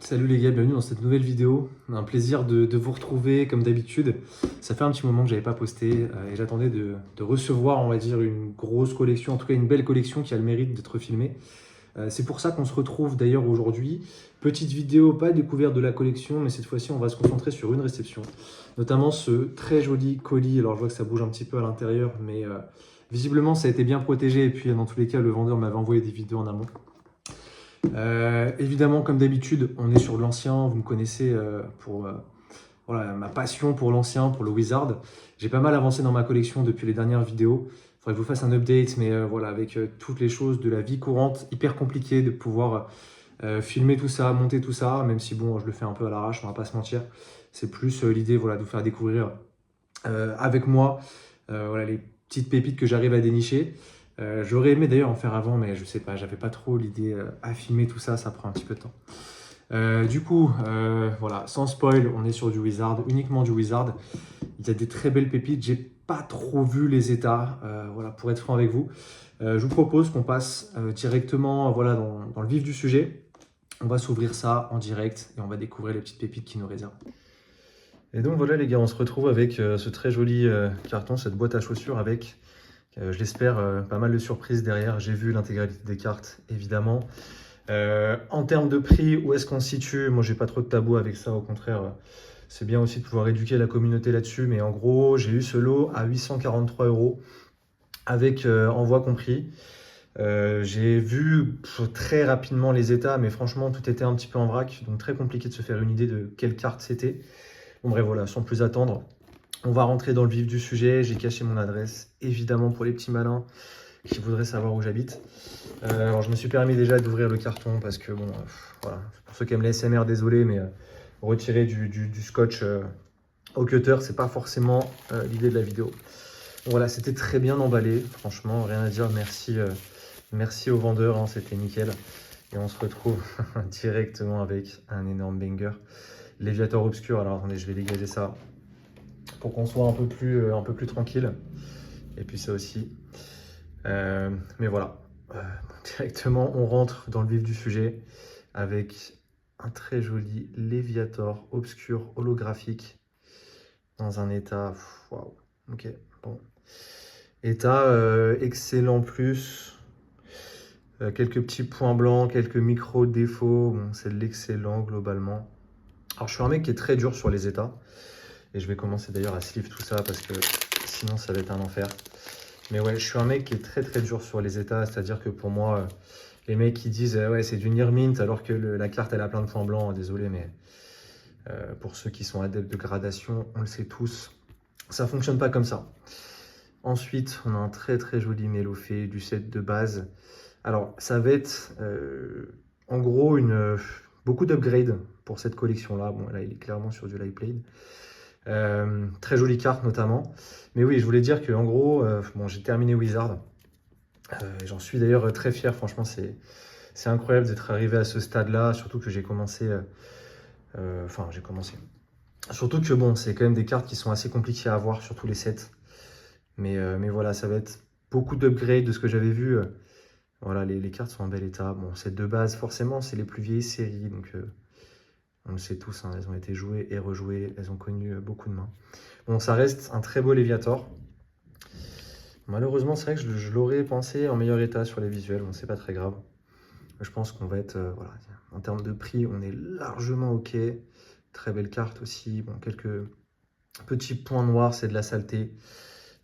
Salut les gars, bienvenue dans cette nouvelle vidéo. Un plaisir de vous retrouver comme d'habitude. Ça fait un petit moment que j'avais pas posté et j'attendais de recevoir, on va dire, une grosse collection, en tout cas une belle collection qui a le mérite d'être filmée. C'est pour ça qu'on se retrouve d'ailleurs aujourd'hui. Petite vidéo, pas découverte de la collection, mais cette fois-ci on va se concentrer sur une réception. Notamment ce très joli colis. Alors je vois que ça bouge un petit peu à l'intérieur, mais visiblement ça a été bien protégé et puis dans tous les cas le vendeur m'avait envoyé des vidéos en amont. Évidemment, comme d'habitude, on est sur de l'ancien. Vous me connaissez pour voilà, ma passion pour l'ancien, pour le Wizard. J'ai pas mal avancé dans ma collection depuis les dernières vidéos. Il faudrait que je vous fasse un update, mais voilà, avec toutes les choses de la vie courante, hyper compliqué de pouvoir filmer tout ça, monter tout ça, même si bon, je le fais un peu à l'arrache, on va pas se mentir. C'est plus l'idée voilà, de vous faire découvrir avec moi voilà, les petites pépites que j'arrive à dénicher. J'aurais aimé d'ailleurs en faire avant, mais je sais pas, j'avais pas trop l'idée à filmer tout ça, ça prend un petit peu de temps. Voilà, sans spoil, on est sur du Wizard, uniquement du Wizard. Il y a des très belles pépites, j'ai pas trop vu les états, voilà, pour être franc avec vous. Je vous propose qu'on passe directement voilà, dans le vif du sujet. On va s'ouvrir ça en direct et on va découvrir les petites pépites qui nous réservent. Et donc voilà les gars, on se retrouve avec ce très joli carton, cette boîte à chaussures avec, je l'espère, pas mal de surprises derrière. J'ai vu l'intégralité des cartes, évidemment. En termes de prix, où est-ce qu'on se situe? Moi, j'ai pas trop de tabou avec ça, au contraire. C'est bien aussi de pouvoir éduquer la communauté là-dessus. Mais en gros, j'ai eu ce lot à 843 € avec envoi compris. J'ai vu très rapidement les états, mais franchement, tout était un petit peu en vrac. Donc, très compliqué de se faire une idée de quelle carte c'était. Bon, bref, voilà, sans plus attendre, on va rentrer dans le vif du sujet. J'ai caché mon adresse, évidemment, pour les petits malins qui voudraient savoir où j'habite. Alors, je me suis permis déjà d'ouvrir le carton parce que, bon, voilà, pour ceux qui aiment les SMR, désolé, mais retirer du scotch au cutter, c'est pas forcément l'idée de la vidéo. Donc, voilà, c'était très bien emballé, franchement, rien à dire. Merci, merci au vendeur, hein, c'était nickel. Et on se retrouve directement avec un énorme banger. Léviator obscur, alors attendez, je vais dégager ça pour qu'on soit un peu plus tranquille. Et puis ça aussi. Mais voilà, directement on rentre dans le vif du sujet avec un très joli Léviator obscur holographique dans un état, waouh, ok, bon. État excellent plus, quelques petits points blancs, quelques micro défauts, bon, c'est de l'excellent globalement. Alors je suis un mec qui est très dur sur les états et je vais commencer d'ailleurs à sleeve tout ça parce que sinon ça va être un enfer. Mais ouais, je suis un mec qui est très dur sur les états, c'est-à-dire que pour moi, les mecs qui disent ouais c'est du near mint alors que la carte elle a plein de points blancs, désolé, mais pour ceux qui sont adeptes de gradation, on le sait tous, ça fonctionne pas comme ça. Ensuite, on a un très joli Mélophée du set de base. Alors, ça va être en gros beaucoup d'upgrades pour cette collection-là. Bon, là, il est clairement sur du light played. Très jolie carte notamment. Mais oui, je voulais dire que en gros, bon, j'ai terminé Wizard. J'en suis d'ailleurs très fier. Franchement, c'est incroyable d'être arrivé à ce stade-là. Surtout que j'ai commencé. Enfin, j'ai commencé. Surtout que bon, c'est quand même des cartes qui sont assez compliquées à avoir sur tous les sets. Mais voilà, ça va être beaucoup d'upgrades de ce que j'avais vu. Voilà, les cartes sont en bel état. Bon, set de base, forcément, c'est les plus vieilles séries. Donc, on le sait tous, hein, elles ont été jouées et rejouées. Elles ont connu beaucoup de mains. Bon, ça reste un très beau Léviator. Malheureusement, c'est vrai que je l'aurais pensé en meilleur état sur les visuels. Bon, c'est pas très grave. Je pense qu'on va être... voilà, en termes de prix, on est largement OK. Très belle carte aussi. Bon, quelques petits points noirs, c'est de la saleté.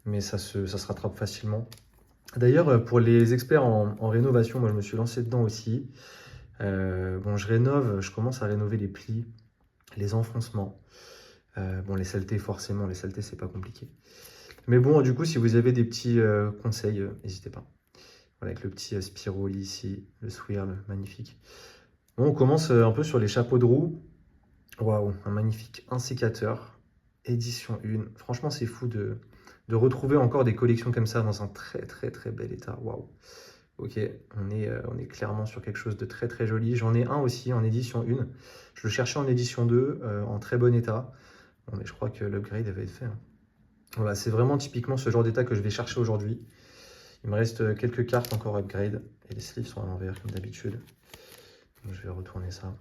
Mais ça se rattrape facilement. D'ailleurs, pour les experts en rénovation, moi je me suis lancé dedans aussi. Bon, je commence à rénover les plis, les enfoncements. Bon, les saletés, forcément, les saletés, c'est pas compliqué. Mais bon, du coup, si vous avez des petits conseils, n'hésitez pas. Voilà, avec le petit Spiroli ici, le Swirl, magnifique. Bon, on commence un peu sur les chapeaux de roue. Waouh, un magnifique insécateur, édition 1. Franchement, c'est fou de retrouver encore des collections comme ça dans un très bel état. Waouh. Ok, on est clairement sur quelque chose de très joli. J'en ai un aussi en édition 1. Je le cherchais en édition 2, en très bon état. Bon, mais je crois que l'upgrade avait été fait, hein. Voilà, c'est vraiment typiquement ce genre d'état que je vais chercher aujourd'hui. Il me reste quelques cartes encore upgrade. Et les sleeves sont à l'envers, comme d'habitude. Donc je vais retourner ça.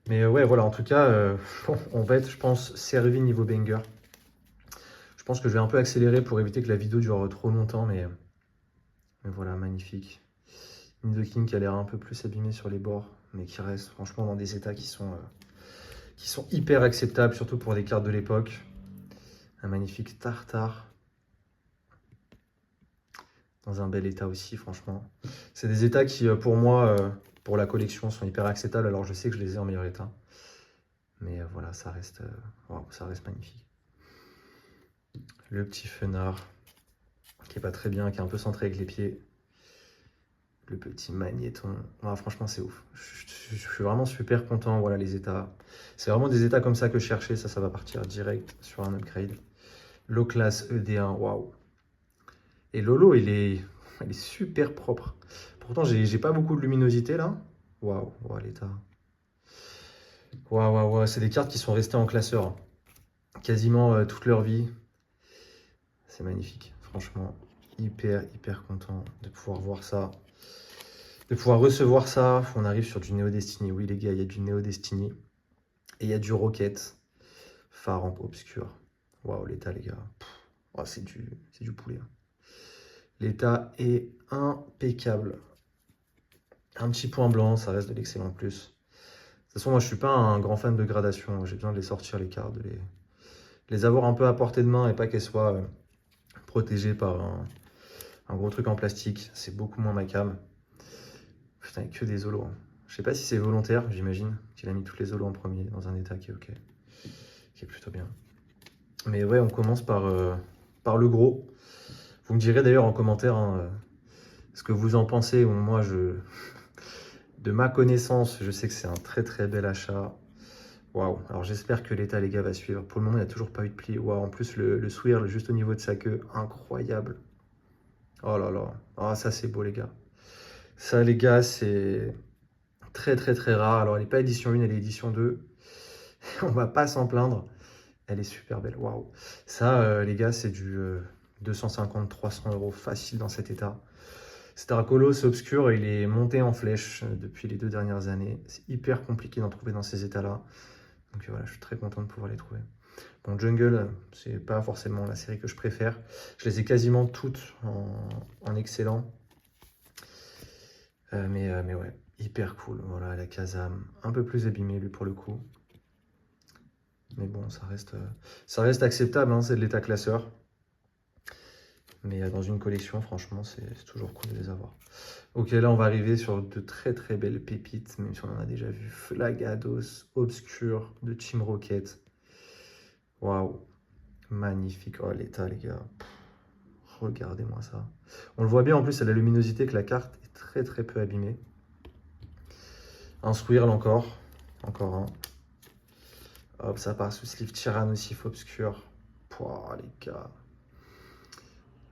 Mais ouais, voilà, en tout cas, on va être, je pense, servi niveau banger. Je pense que je vais un peu accélérer pour éviter que la vidéo dure trop longtemps, mais voilà, magnifique. Nidoking qui a l'air un peu plus abîmé sur les bords, mais qui reste franchement dans des états qui sont hyper acceptables, surtout pour des cartes de l'époque. Un magnifique Tartare. Dans un bel état aussi, franchement. C'est des états qui, pour moi, pour la collection, sont hyper acceptables. Alors, je sais que je les ai en meilleur état. Mais voilà, waouh, ça reste magnifique. Le petit Fenard, qui est pas très bien, qui est un peu centré avec les pieds. Le petit Magnéton. Ah, franchement, c'est ouf. Je suis vraiment super content. Voilà, les états. C'est vraiment des états comme ça que je cherchais. Ça va partir direct sur un upgrade. Low Class ED1, waouh. Et Lolo, il est super propre. Pourtant, j'ai pas beaucoup de luminosité là. Waouh, waouh, l'état. Waouh, waouh, waouh. C'est des cartes qui sont restées en classeur, hein, quasiment toute leur vie. C'est magnifique. Franchement, hyper, hyper content de pouvoir voir ça. De pouvoir recevoir ça. On arrive sur du Neo Destiny. Oui, les gars, il y a du Neo Destiny. Et il y a du Rocket. Phare en obscur. Waouh, l'état, les gars. Oh, c'est du poulet, hein. L'état est impeccable. Un petit point blanc, ça reste de l'excellent plus. De toute façon, moi, je suis pas un grand fan de gradation. J'ai besoin de les sortir, les cartes, de les avoir un peu à portée de main et pas qu'elles soient protégées par un gros truc en plastique. C'est beaucoup moins ma cam. Putain, il y a que des holos, hein. Je sais pas si c'est volontaire, j'imagine qu'il a mis tous les holos en premier dans un état qui est ok, qui est plutôt bien. Mais ouais, on commence par le gros. Vous me direz d'ailleurs en commentaire, hein, ce que vous en pensez. Moi, de ma connaissance, je sais que c'est un très très bel achat. Waouh, alors j'espère que l'état, les gars, va suivre. Pour le moment, il n'y a toujours pas eu de pli. Waouh, en plus, le swirl juste au niveau de sa queue, incroyable. Oh là là, ah, ça c'est beau, les gars. Ça, les gars, c'est très très très rare. Alors, elle n'est pas édition 1, elle est édition 2. On va pas s'en plaindre. Elle est super belle, waouh. Ça, les gars, c'est du 250-300 € facile dans cet état. Starcolos obscur, il est monté en flèche depuis les 2 dernières années. C'est hyper compliqué d'en trouver dans ces états-là. Donc voilà, je suis très content de pouvoir les trouver. Bon, Jungle, c'est pas forcément la série que je préfère. Je les ai quasiment toutes en excellent. Mais ouais, hyper cool. Voilà, la Kazam, un peu plus abîmée lui pour le coup. Mais bon, ça reste acceptable, hein, c'est de l'état classeur. Mais dans une collection, franchement, c'est toujours cool de les avoir. Ok, là, on va arriver sur de très très belles pépites, même si on en a déjà vu. Flagados, Obscur, de Team Rocket. Waouh, magnifique. Oh, l'état, les gars. Regardez-moi ça. On le voit bien en plus à la luminosité que la carte est très très peu abîmée. Un swirl encore. Encore un. Hop, ça part sous sleeve Tyrannosif obscur. Pouah, les gars.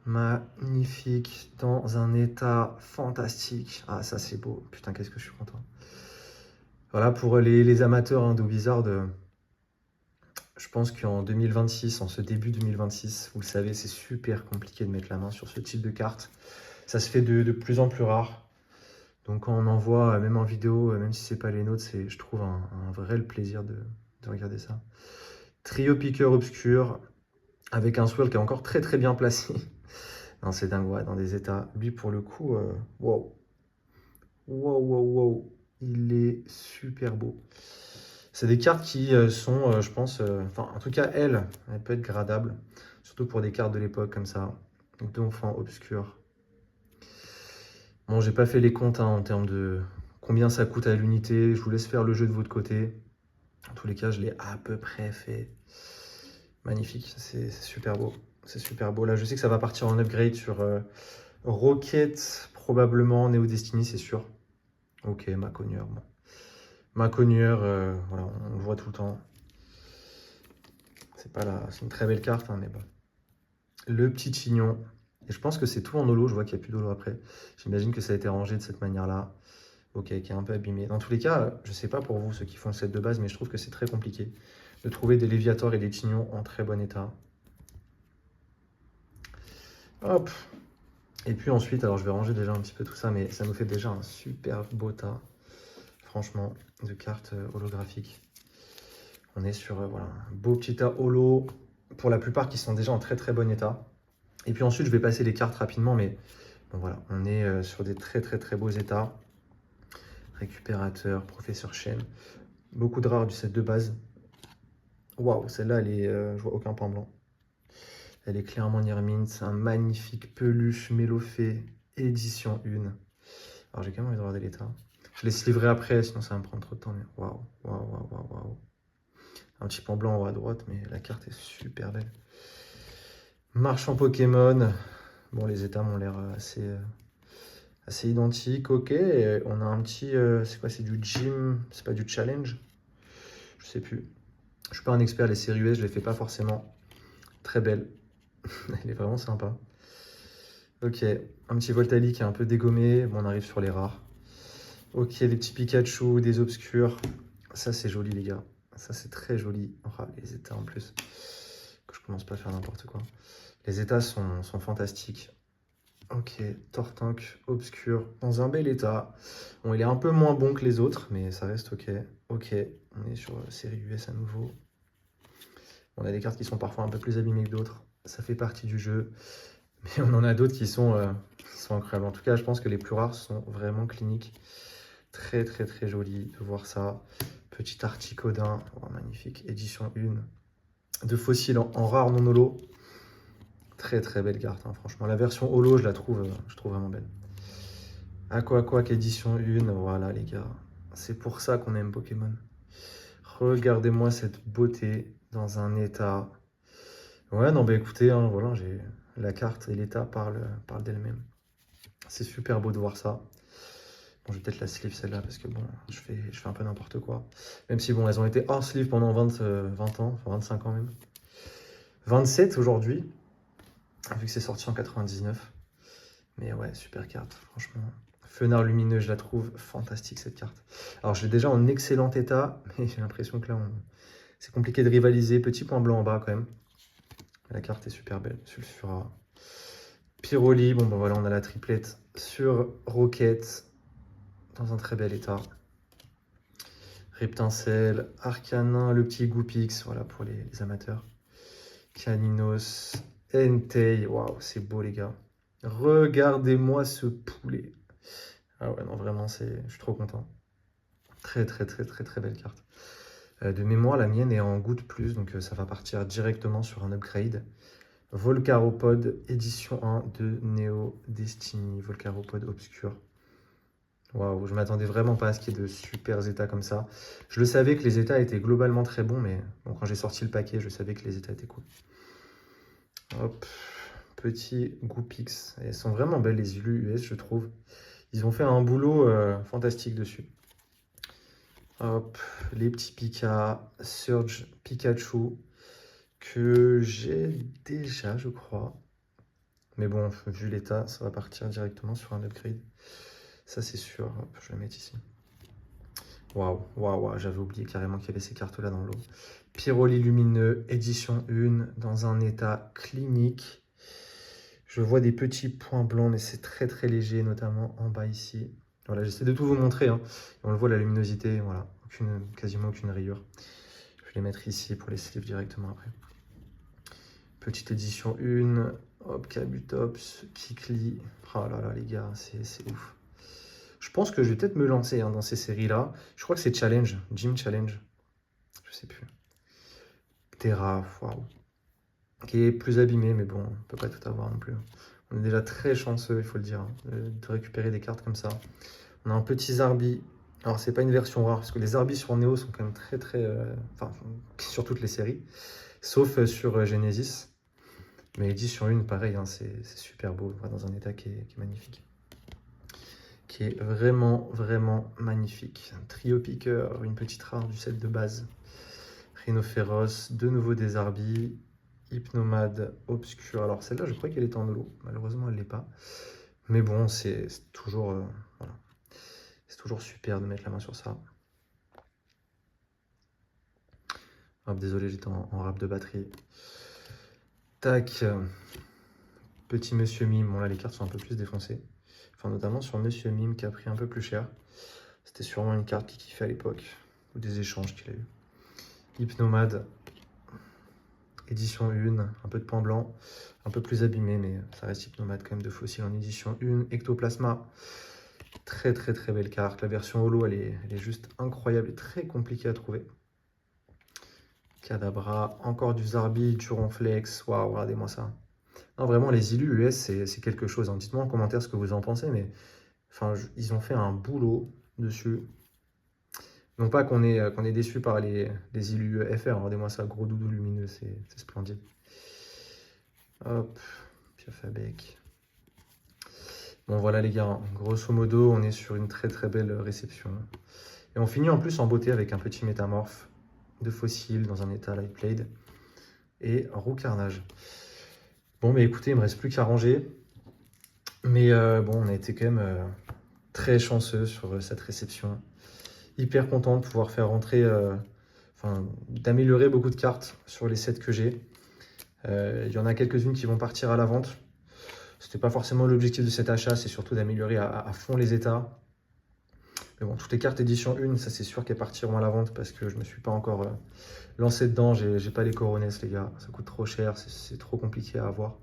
Magnifique. Dans un état fantastique. Ah, ça c'est beau. Putain, qu'est-ce que je suis content. Voilà, pour les amateurs, hein, de Wizard, je pense qu'en 2026, en ce début 2026, vous le savez, c'est super compliqué de mettre la main sur ce type de carte. Ça se fait de plus en plus rare. Donc quand on en voit, même en vidéo, même si c'est pas les nôtres, c'est, je trouve, un vrai plaisir de regarder ça. Trio piqueur obscur, avec un swirl qui est encore très très bien placé. Non, c'est dingue, ouais, dans des états. Lui, pour le coup, wow. Wow, wow, wow. Il est super beau. C'est des cartes qui sont, je pense, enfin, en tout cas, elle peut être gradable. Surtout pour des cartes de l'époque comme ça. D'enfant obscur. Bon, j'ai pas fait les comptes, hein, en termes de combien ça coûte à l'unité. Je vous laisse faire le jeu de votre côté. En tous les cas, je l'ai à peu près fait. Magnifique, c'est super beau. C'est super beau. Là, je sais que ça va partir en upgrade sur Rocket, probablement Neo Destiny, c'est sûr. Ok, Maconieur. Bon. Maconieur, voilà, on le voit tout le temps. C'est une très belle carte, hein, mais bon. Le petit chignon. Et je pense que c'est tout en holo. Je vois qu'il n'y a plus d'holo après. J'imagine que ça a été rangé de cette manière-là. Ok, qui est un peu abîmé. Dans tous les cas, je ne sais pas pour vous, ceux qui font le set de base, mais je trouve que c'est très compliqué de trouver des Léviators et des Chignons en très bon état. Hop. Et puis ensuite, alors je vais ranger déjà un petit peu tout ça, mais ça nous fait déjà un super beau tas. franchement, de cartes holographiques. On est sur voilà, un beau petit tas holo, pour la plupart qui sont déjà en très très bon état. Et puis ensuite, je vais passer les cartes rapidement, mais bon voilà, on est sur des très très très beaux états. Récupérateur, professeur Chen. Beaucoup de rares du set de base. Waouh, celle-là, elle est, je vois aucun point blanc. Elle est clairement Nirmint, un magnifique peluche Mélofée, édition 1. Alors j'ai quand même envie de regarder l'état. Je laisse livrer après, sinon ça va me prendre trop de temps. Mais waouh, waouh, waouh, waouh, waouh. Un petit point blanc en haut à droite, mais la carte est super belle. Marchand Pokémon. Bon, les états m'ont l'air assez identiques. Ok, et on a un petit... c'est quoi, c'est du gym? C'est pas du challenge? Je sais plus. Je suis pas un expert, les séries US, je les fais pas forcément. Très belle. Elle est vraiment sympa. Ok, un petit Voltali qui est un peu dégommé. Bon, on arrive sur les rares. Ok, des petits Pikachu, des obscurs. Ça, c'est joli, les gars. Ça, c'est très joli. Oh, les états en plus. Que je commence pas à faire n'importe quoi. Les états sont fantastiques. Ok, Tortank, obscur, dans un bel état. Bon, il est un peu moins bon que les autres, mais ça reste ok. Ok, on est sur série US à nouveau. On a des cartes qui sont parfois un peu plus abîmées que d'autres. Ça fait partie du jeu. Mais on en a d'autres qui sont incroyables. En tout cas, je pense que les plus rares sont vraiment cliniques. Très, très, très joli de voir ça. Petit Articodin, oh, magnifique. Édition 1. De fossiles en rare non holo. Très, très belle carte, hein, franchement. La version holo, je trouve vraiment belle. Aqua édition 1. Voilà, les gars. C'est pour ça qu'on aime Pokémon. Regardez-moi cette beauté dans un état. Ouais, non, bah écoutez, hein, voilà, la carte et l'état parlent d'elle-même. C'est super beau de voir ça. Bon, je vais peut-être la sleeve celle-là parce que bon, je fais un peu n'importe quoi. Même si bon, elles ont été hors sleeve pendant 20 ans, enfin 25 ans même. 27 aujourd'hui, vu que c'est sorti en 99. Mais ouais, super carte, franchement. Fenard lumineux, je la trouve fantastique cette carte. Alors je l'ai déjà en excellent état, mais j'ai l'impression que là, c'est compliqué de rivaliser. Petit point blanc en bas quand même. La carte est super belle. Sulfura. Pyroli, bon ben voilà, on a la triplette sur Rocket, dans un très bel état. Reptincelle, Arcanin, le petit Goupix, voilà pour les amateurs. Caninos, Entei, waouh, c'est beau les gars. Regardez-moi ce poulet. Ah ouais, non, vraiment, je suis trop content. Très, très, très, très, très belle carte. De mémoire, la mienne est en goutte plus, donc ça va partir directement sur un upgrade. Volcaropod, édition 1 de Neo Destiny. Volcaropod obscur. Waouh, je m'attendais vraiment pas à ce qu'il y ait de super états comme ça. Je le savais que les états étaient globalement très bons, mais bon, quand j'ai sorti le paquet, je savais que les états étaient cool. Hop, petit Goupix. Elles sont vraiment belles les illus US, je trouve. Ils ont fait un boulot fantastique dessus. Hop, les petits Pika, Surge Pikachu, que j'ai déjà, je crois. Mais bon, vu l'état, ça va partir directement sur un upgrade. Ça, c'est sûr. Hop, je vais le mettre ici. Waouh, waouh, waouh, j'avais oublié carrément qu'il y avait ces cartes-là dans l'eau. Pyroli lumineux, édition 1, dans un état clinique. Je vois des petits points blancs, mais c'est très très léger, notamment en bas ici. Voilà, j'essaie de tout vous montrer. Hein. On le voit, la luminosité, voilà, quasiment aucune rayure. Je vais les mettre ici pour les sleeves directement après. Petite édition 1, hop, Kabutops, Kikli. Oh là là, les gars, c'est ouf. Je pense que je vais peut-être me lancer dans ces séries-là. Je crois que c'est Challenge, Gym Challenge. Je sais plus. Terra, waouh. Qui est plus abîmé, mais bon, on peut pas tout avoir non plus. On est déjà très chanceux, il faut le dire, hein, de récupérer des cartes comme ça. On a un petit Zarbi. Alors, c'est pas une version rare, parce que les Zarbis sur Neo sont quand même très, très... enfin, sur toutes les séries, sauf sur Genesis. Mais édition 1, pareil, hein, c'est super beau, dans un état qui est magnifique. Qui est vraiment, vraiment magnifique. Un trio piqueur, une petite rare du set de base. Rhinophéros, de nouveau des Zarbis. Hypnomade obscur. Alors celle-là, je crois qu'elle est en holo. Malheureusement, elle ne l'est pas. Mais bon, c'est toujours, voilà. C'est toujours super de mettre la main sur ça. Hop, désolé, j'étais en rap de batterie. Tac. Petit Monsieur Mime. Bon là, les cartes sont un peu plus défoncées. Enfin, notamment sur Monsieur Mime qui a pris un peu plus cher. C'était sûrement une carte qu'il kiffait à l'époque, ou des échanges qu'il a eu. Hypnomade, édition 1, un peu de pan blanc, un peu plus abîmé, mais ça reste Hypnomade quand même de fossile en édition 1. Ectoplasma, très très très belle carte. La version holo, elle est juste incroyable et très compliquée à trouver. Kadabra, encore du Zarbi, du Ronflex, waouh, regardez-moi ça. Non, vraiment, les illus US, c'est quelque chose. Hein. Dites-moi en commentaire ce que vous en pensez, mais enfin, ils ont fait un boulot dessus. Non pas qu'on est déçu par les illus FR, regardez-moi ça, gros doudou lumineux, c'est splendide. Hop, Piaf Abec. Bon voilà les gars, grosso modo, on est sur une très très belle réception. Et on finit en plus en beauté avec un petit métamorphe de fossile dans un état light played et roux carnage. Bon mais écoutez, il me reste plus qu'à ranger. Mais bon, on a été quand même très chanceux sur cette réception. Hyper content de pouvoir faire rentrer, d'améliorer beaucoup de cartes sur les sets que j'ai. Il y en a quelques-unes qui vont partir à la vente. C'était pas forcément l'objectif de cet achat, c'est surtout d'améliorer à fond les états. Mais bon, toutes les cartes édition 1, ça c'est sûr qu'elles partiront à la vente parce que je me suis pas encore lancé dedans. J'ai pas les coronesses les gars, ça coûte trop cher, c'est trop compliqué à avoir.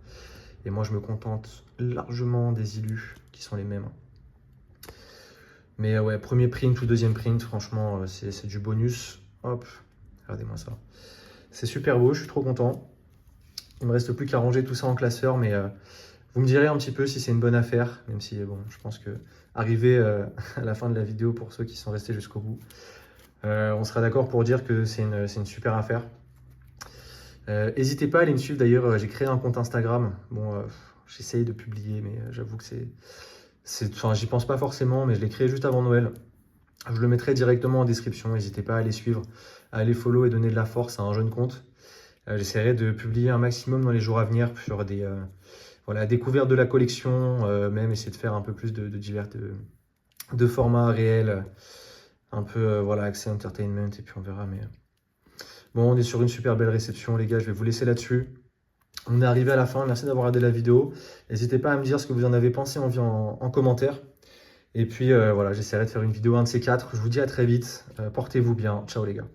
Et moi je me contente largement des illus qui sont les mêmes. Mais ouais, premier print ou deuxième print, franchement c'est du bonus. Hop, regardez-moi ça. C'est super beau, je suis trop content. Il me reste plus qu'à ranger tout ça en classeur, mais vous me direz un petit peu si c'est une bonne affaire, même si bon, je pense que arrivé à la fin de la vidéo, pour ceux qui sont restés jusqu'au bout, on sera d'accord pour dire que c'est une super affaire. N'hésitez pas à aller me suivre d'ailleurs, j'ai créé un compte Instagram. Bon, j'essaye de publier, mais j'avoue que enfin, j'y pense pas forcément, mais je l'ai créé juste avant Noël. Je le mettrai directement en description, n'hésitez pas à aller suivre, à aller follow et donner de la force à un jeune compte. J'essaierai de publier un maximum dans les jours à venir sur des voilà, découverte de la collection, même essayer de faire un peu plus de formats réels, un peu voilà, accès entertainment, et puis on verra. Mais bon, on est sur une super belle réception, les gars, je vais vous laisser là-dessus. On est arrivé à la fin, merci d'avoir regardé la vidéo. N'hésitez pas à me dire ce que vous en avez pensé en commentaire. Et puis voilà, j'essaierai de faire une vidéo un de ces quatre. Je vous dis à très vite, portez-vous bien, ciao les gars.